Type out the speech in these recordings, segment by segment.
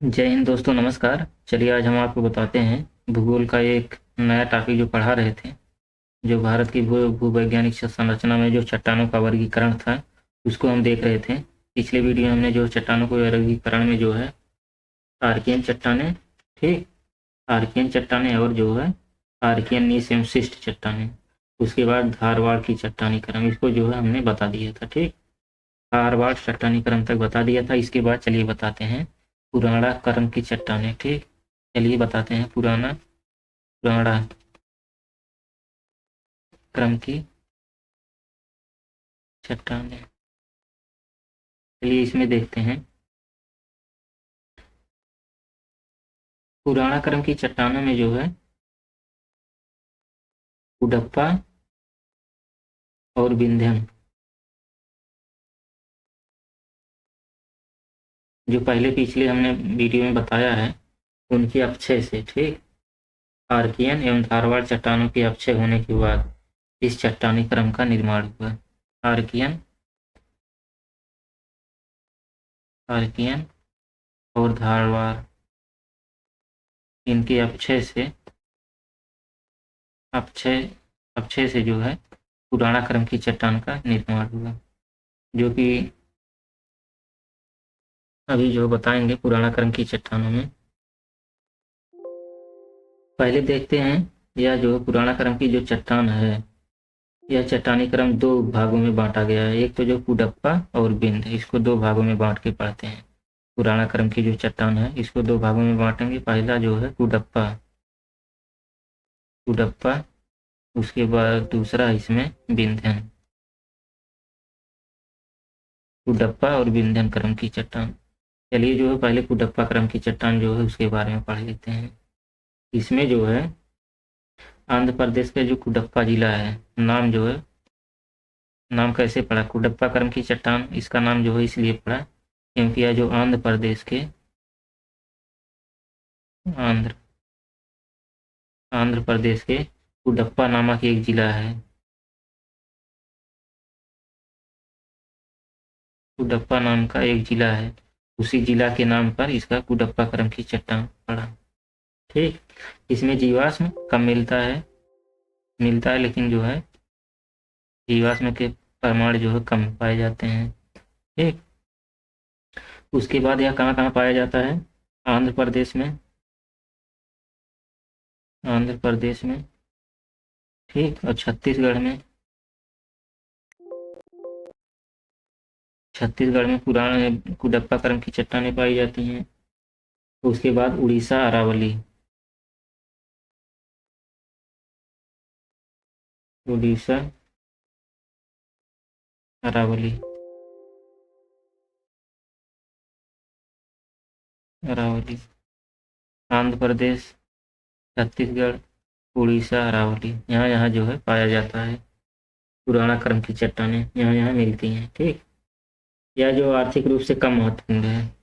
जय हिंद दोस्तों, नमस्कार। चलिए आज हम आपको बताते हैं भूगोल का एक नया टॉपिक जो पढ़ा रहे थे। जो भारत की भूवैज्ञानिक संरचना में जो चट्टानों का वर्गीकरण था, उसको हम देख रहे थे। पिछले वीडियो में हमने जो चट्टानों के वर्गीकरण में जो है आर्कियन चट्टानें, ठीक, आर्कियन चट्टानें और जो है आर्कियन नीस एवं शिष्ट चट्टानें, उसके बाद धारवाड़ की चट्टानी क्रम, इसको जो है हमने बता दिया था। ठीक, धारवाड़ चट्टानी क्रम तक बता दिया था। इसके बाद चलिए बताते हैं पुराना क्रम की चट्टानें। ठीक, चलिए बताते हैं पुराना पुराना क्रम की चट्टानें। चलिए इसमें देखते हैं पुराना क्रम की चट्टानों में जो है कुडप्पा और विंध्यन, जो पहले पिछले हमने वीडियो में बताया है, उनके अपक्षय से, ठीक, आर्कियन एवं धारवाड़ चट्टानों के अपक्षय होने के बाद इस चट्टानी क्रम का निर्माण हुआ। आर्कियन आर्कियन और धारवाड़, इनके अपक्षय अपक्षय से जो है पुराना क्रम की चट्टान का निर्माण हुआ, जो कि अभी जो बताएंगे पुराना क्रम की चट्टानों में। पहले देखते हैं यह जो पुराना क्रम की जो चट्टान है, यह चट्टानी क्रम दो भागों में बांटा गया है। एक तो जो कुडप्पा और बिंद, इसको दो भागों में बांट के पढ़ते हैं। पुराना क्रम की जो चट्टान है इसको दो भागों में बांटेंगे। पहला जो है कुडप्पा, कुडप्पा, उसके बाद दूसरा इसमें विंध्यन, कुडप्पा और विंध्यन क्रम की चट्टान। चलिए जो है पहले कुडप्पा क्रम की चट्टान जो है उसके बारे में पढ़ लेते हैं। इसमें जो है आंध्र प्रदेश का जो कुडप्पा जिला है, नाम जो है, नाम कैसे पड़ा कुडप्पा क्रम की चट्टान, इसका नाम जो है इसलिए पड़ा क्योंकि यह जो आंध्र प्रदेश के आंध्र आंध्र प्रदेश के कुडप्पा नामक एक जिला है। कुडप्पा नाम का एक जिला है, उसी जिला के नाम पर इसका कुडप्पा क्रम की चट्टान पड़ा। ठीक, इसमें जीवाश्म कम मिलता है लेकिन जो है जीवाश्म के प्रमाण जो है कम पाए जाते हैं। ठीक, उसके बाद यह कहाँ कहाँ पाया जाता है, आंध्र प्रदेश में, आंध्र प्रदेश में, ठीक, और छत्तीसगढ़ में। छत्तीसगढ़ में पुराने कुडप्पा क्रम की चट्टानें पाई जाती हैं। उसके बाद उड़ीसा अरावली, उड़ीसा अरावली, अरावली, आंध्र प्रदेश, छत्तीसगढ़, उड़ीसा अरावली, यहाँ यहाँ जो है पाया जाता है पुराना क्रम की चट्टानें, यहाँ यहाँ मिलती हैं। ठीक, यह जो आर्थिक रूप से कम महत्वपूर्ण है।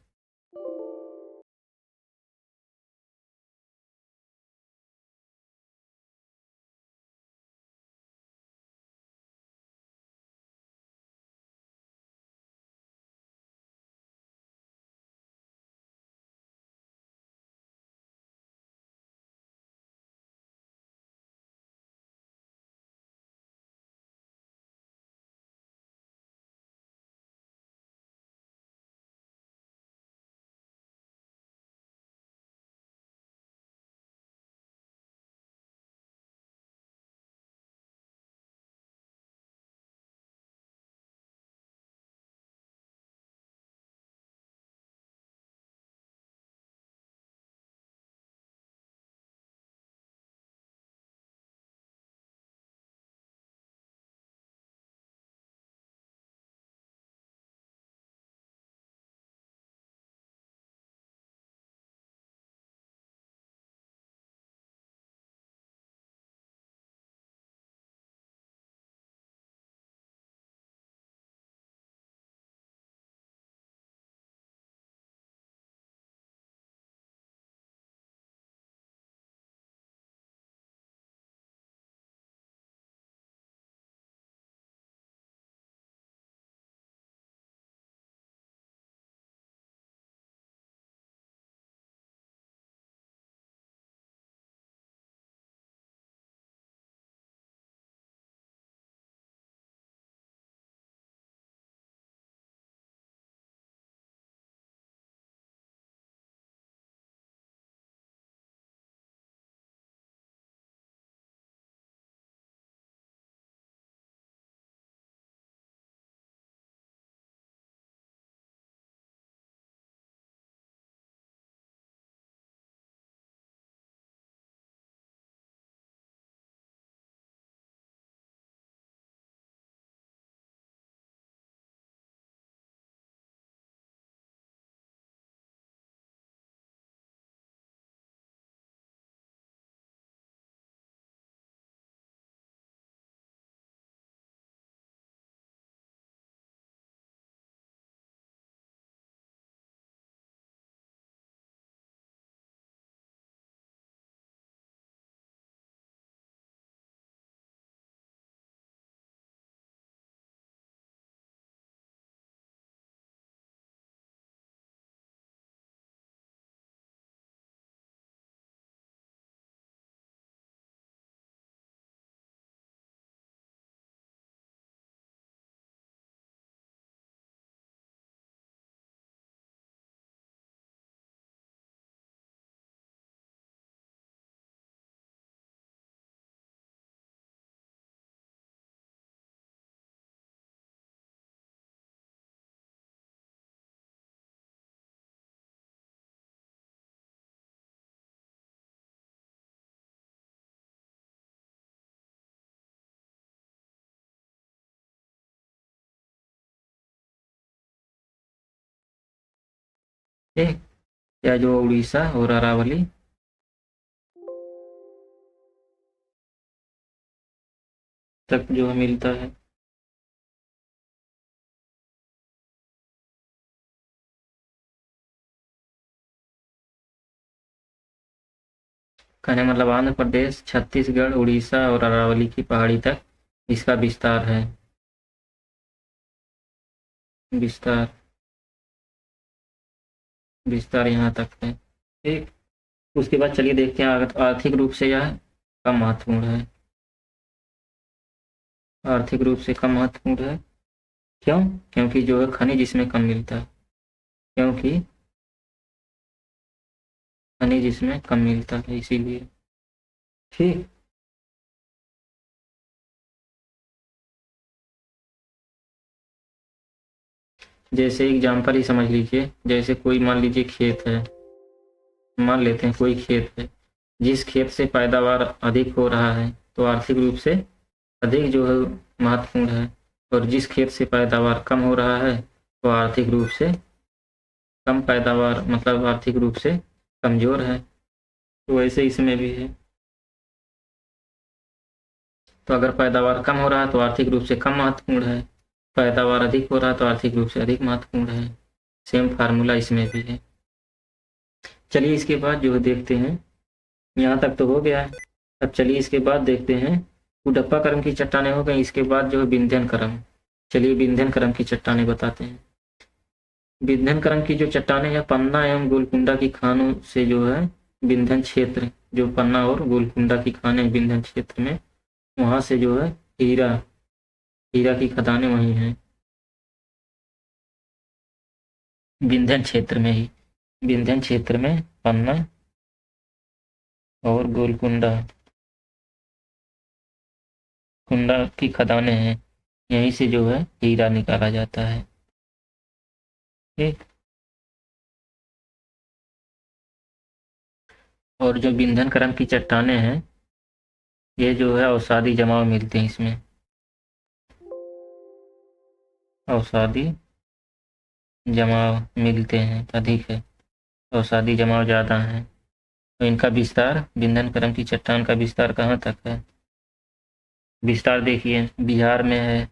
ठीक, या जो उड़ीसा और अरावली तक जो है मिलता है। कहने मतलब आंध्र प्रदेश, छत्तीसगढ़, उड़ीसा और अरावली की पहाड़ी तक इसका विस्तार है। विस्तार विस्तार यहाँ तक है। ठीक, उसके बाद चलिए देखते हैं आर्थिक रूप से यह कम महत्वपूर्ण है। आर्थिक रूप से कम महत्वपूर्ण है, क्यों? क्योंकि जो है खनिज इसमें कम मिलता है। क्योंकि खनिज इसमें कम मिलता है इसीलिए। ठीक, जैसे एग्जाम्पल ही समझ लीजिए, जैसे कोई मान लीजिए खेत है, मान लेते हैं कोई खेत है, जिस खेत से पैदावार अधिक हो रहा है तो आर्थिक रूप से अधिक जो है महत्वपूर्ण है, और जिस खेत से पैदावार कम हो रहा है तो आर्थिक रूप से कम पैदावार मतलब आर्थिक रूप से कमजोर है। तो वैसे इसमें भी है। तो अगर पैदावार कम हो रहा है तो आर्थिक रूप से कम महत्वपूर्ण है, पैदावार अधिक हो रहा है तो आर्थिक रूप से अधिक महत्वपूर्ण है। सेम फार्मूला इसमें भी है। चलिए इसके बाद जो है देखते हैं, यहाँ तक तो हो गया है। अब चलिए इसके बाद देखते हैं, कुडप्पा क्रम की चट्टानें हो गई, इसके बाद जो है विंध्यन क्रम। चलिए विंध्यन क्रम की चट्टानें बताते हैं। विंध्यन क्रम की जो चट्टानें हैं, पन्ना एवं गोलकुंडा की खानों से जो है विंध्यन क्षेत्र, जो पन्ना और गोलकुंडा की खानें विंध्यन क्षेत्र में, वहां से जो है हीरा हीरा की खदानें वहीं हैं, विंध्यन क्षेत्र में ही। विंध्यन क्षेत्र में पन्ना और गोलकुंडा कुंडा की खदानें हैं, यहीं से जो है हीरा निकाला जाता है। ठीक, और जो विंध्यन क्रम की चट्टानें हैं, ये जो है अवसादी जमाव मिलते हैं इसमें। अवसादी जमाव मिलते हैं, अधिक है, अवसादी जमाव ज़्यादा है। तो इनका विस्तार, विंध्यन क्रम की चट्टान का विस्तार कहाँ तक है? विस्तार देखिए, बिहार में है,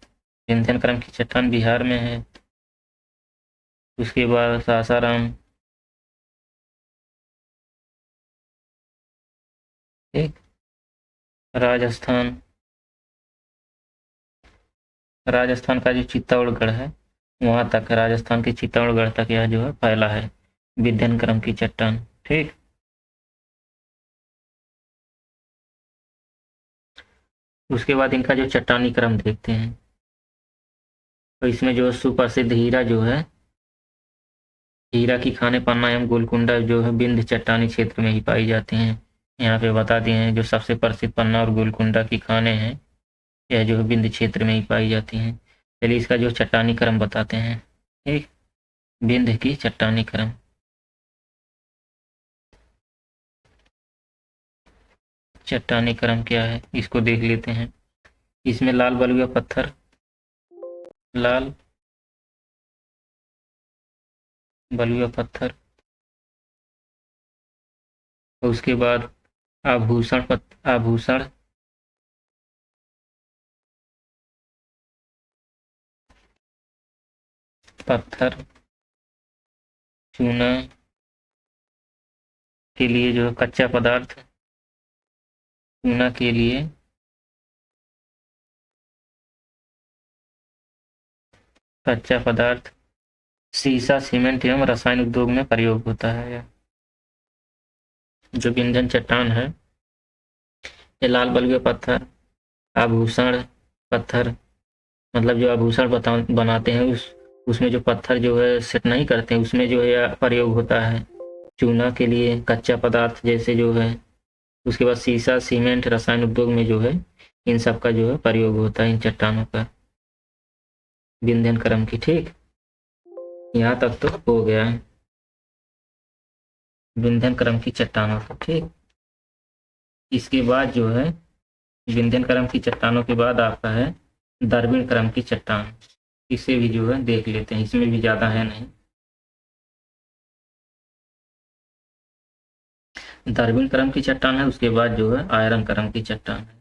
विंध्यन क्रम की चट्टान बिहार में है। उसके बाद सासाराम, ठीक, राजस्थान, राजस्थान का जो चित्तौड़गढ़ है वहां तक, राजस्थान के चित्तौड़गढ़ तक यह जो है फैला है विंध्यन क्रम की चट्टान। ठीक, उसके बाद इनका जो चट्टानी क्रम देखते हैं, तो इसमें जो सुप्रसिद्ध हीरा जो है, हीरा की खानें पन्ना एवं गोलकुंडा जो है विंध्य चट्टानी क्षेत्र में ही पाई जाती हैं। यहाँ पे बता दिए हैं जो सबसे प्रसिद्ध पन्ना और गोलकुंडा की खानें हैं, यह जो है विंध्य क्षेत्र में ही पाई जाती हैं। चलिए इसका जो चट्टानी क्रम बताते हैं। ठीक, विंध्य की चट्टानी क्रम। चट्टानी क्रम क्या है इसको देख लेते हैं। इसमें लाल बलुआ पत्थर, लाल बलुआ पत्थर, और उसके बाद आभूषण पत्थर, चूना के लिए जो है कच्चा पदार्थ, चूना के लिए कच्चा पदार्थ, सीसा, सीमेंट एवं रसायन उद्योग में प्रयोग होता है। जो विंध्यन चट्टान है, ये लाल बलुआ पत्थर, आभूषण पत्थर, मतलब जो आभूषण बनाते हैं उसमें जो पत्थर जो है सेट नहीं करते हैं, उसमें जो है प्रयोग होता है। चूना के लिए कच्चा पदार्थ जैसे जो है, उसके बाद सीसा, सीमेंट, रसायन उद्योग में जो है इन सब का जो है प्रयोग होता है इन चट्टानों का, विंध्यन क्रम की। ठीक, यहाँ तक तो हो गया है विंध्यन क्रम की चट्टानों का। ठीक, इसके बाद जो है विंध्यन क्रम की चट्टानों के बाद आपका है द्रविड़ क्रम की चट्टान। इसे भी जो है देख लेते हैं, इसमें भी ज़्यादा है नहीं। द्रविड़ क्रम की चट्टान है, उसके बाद जो है आयरन क्रम की चट्टान है।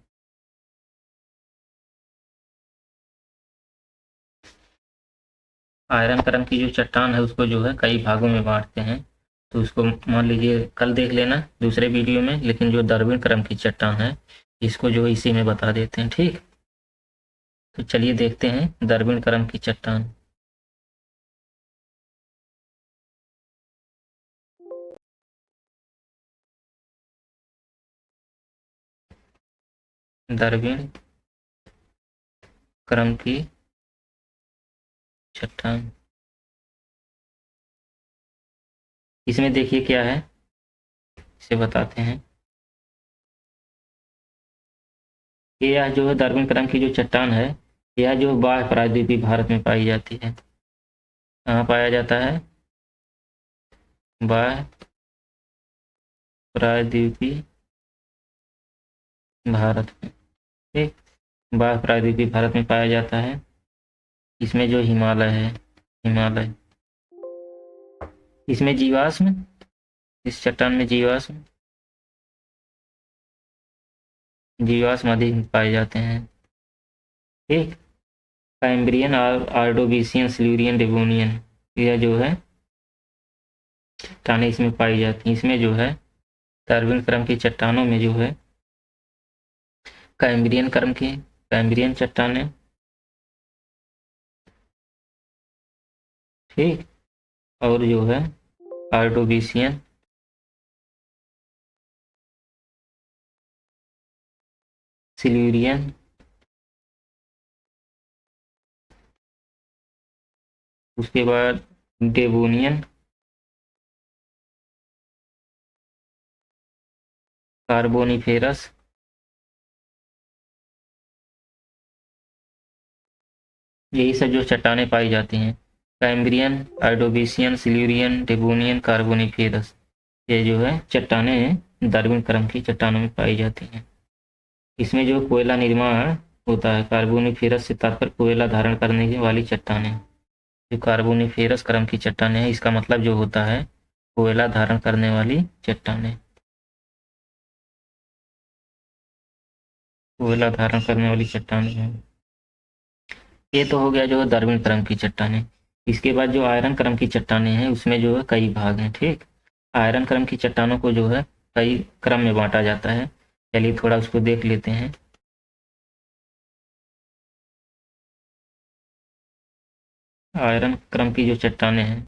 आयरन क्रम की जो चट्टान है उसको जो है कई भागों में बांटते हैं, तो उसको मान लीजिए कल देख लेना दूसरे वीडियो में, लेकिन जो द्रविड़ क्रम की चट्टान है इसको जो है इसी में बता देते हैं। ठीक, तो चलिए देखते हैं द्रविड़ क्रम की चट्टान। द्रविड़ क्रम की चट्टान, इसमें देखिए क्या है, इसे बताते हैं। यह जो है द्रविड़ क्रम की जो चट्टान है, यह जो बाह्य प्रायद्वीपीय भारत में पाई जाती है। कहाँ पाया जाता है? बाह्य प्रायद्वीपीय भारत में। ठीक, बाह्य प्रायद्वीपीय भारत में पाया जाता है। इसमें जो हिमालय है, हिमालय, इसमें जीवाश्म, इस चट्टान में जीवाश्म, जीवाश्म अधिक पाए जाते हैं। ठीक, कैम्ब्रियन और आर्डोविशियन, सिल्यूरियन, डेवोनियन, यह जो है चट्टानें इसमें पाई जाती हैं। इसमें जो है द्रविड़ क्रम की चट्टानों में जो है कैम्ब्रियन क्रम की, कैम्ब्रियन चट्टानें, ठीक, और जो है आर्डोविशियन, सिल्यूरियन, उसके बाद डेवोनियन, कार्बोनिफेरस, यही सब जो चट्टानें पाई जाती हैं। कैम्ब्रियन, आर्डोविशियन, सिल्यूरियन, डेवोनियन, कार्बोनिफेरस, ये जो है चट्टानें द्रविड़ क्रम की चट्टानों में पाई जाती हैं। इसमें जो कोयला निर्माण होता है, कार्बोनिफेरस से तात्पर्य कोयला धारण करने वाली चट्टानें। जो कार्बोनिफेरस क्रम की चट्टानें हैं, इसका मतलब जो होता है कोयला धारण करने वाली चट्टानें, कोयला धारण करने वाली चट्टानें हैं। ये तो हो गया जो है द्रविड़ क्रम की चट्टानें। इसके बाद जो आयरन क्रम की चट्टानें हैं उसमें जो है कई भाग हैं। ठीक, आयरन क्रम की चट्टानों को जो है कई क्रम में बांटा जाता है। चलिए थोड़ा उसको देख लेते हैं। आयरन क्रम की जो चट्टानें हैं